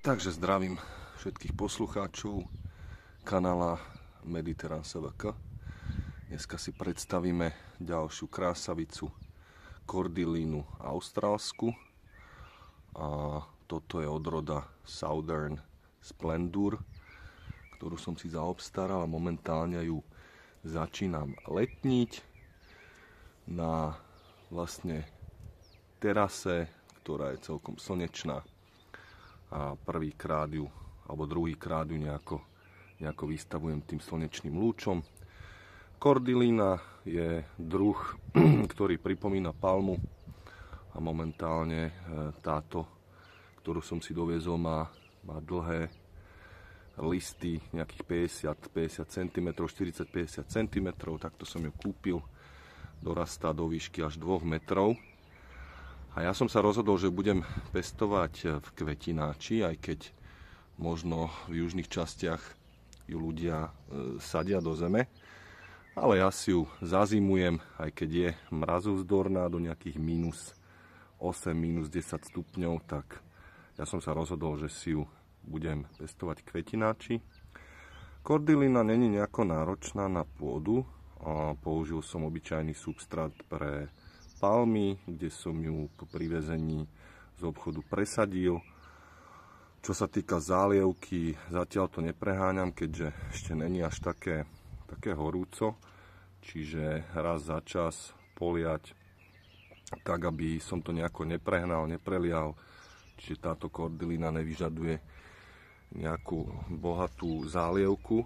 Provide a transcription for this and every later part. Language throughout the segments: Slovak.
Takže zdravím všetkých poslucháčov kanála Mediterrán SVK. Dneska si predstavíme ďalšiu krásavicu, kordilínu austrálsku. A toto je odroda Southern Splendor, ktorú som si zaobstaral a momentálne ju začínam letniť na vlastne terase, ktorá je celkom slnečná. A prvýkrát ju, alebo druhýkrát ju nejako vystavujem tým slnečným lúčom. Kordilína je druh, ktorý pripomína palmu a momentálne táto, ktorú som si doviezol, má dlhé listy, nejakých 50 cm, 40-50 cm, takto som ju kúpil, dorastá do výšky až 2 metrov. A ja som sa rozhodol, že budem pestovať v kvetináči, aj keď možno v južných častiach ju ľudia sadia do zeme. Ale ja si ju zazimujem, aj keď je mrazovzdorná do nejakých -8, -10 stupňov, tak ja som sa rozhodol, že si ju budem pestovať v kvetináči. Kordilína není nejako náročná na pôdu. A použil som obyčajný substrát pre palmy, kde som ju po privezení z obchodu presadil. Čo sa týka zálievky, zatiaľ to nepreháňam, keďže ešte není až také horúco. Čiže raz za čas poliať tak, aby som to nejako neprehnal, neprelial. Čiže táto kordilína nevyžaduje nejakú bohatú zálievku.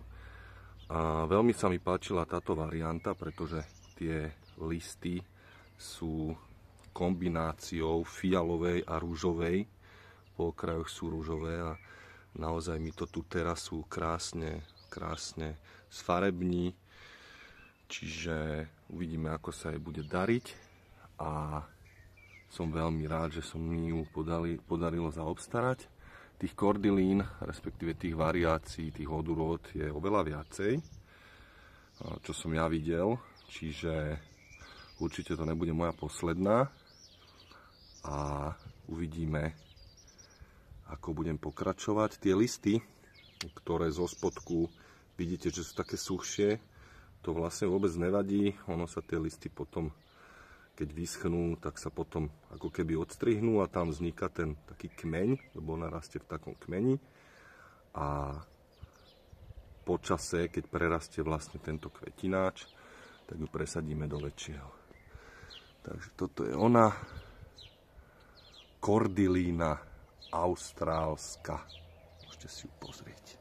A veľmi sa mi páčila táto varianta, pretože tie listy sú kombináciou fialovej a rúžovej. Po okrajoch sú rúžové a naozaj mi to tu terasu krásne sfarební. Čiže uvidíme, ako sa jej bude dariť. A som veľmi rád, že som mi ju podarilo zaobstarať. Tých kordilín, respektíve tých variácií, tých odrôd je oveľa viacej, čo som ja videl. Čiže určite to nebude moja posledná a uvidíme, ako budem pokračovať. Tie listy, ktoré zo spodku vidíte, že sú také suchšie, to vlastne vôbec nevadí. Ono sa tie listy potom, keď vyschnú, tak sa potom ako keby odstrihnú a tam vzniká ten taký kmeň, lebo ona rastie v takom kmeni. A po čase, keď prerastie vlastne tento kvetináč, tak ju presadíme do väčšieho. Takže toto je ona, kordilína austrálska. Môžete si ju pozrieť.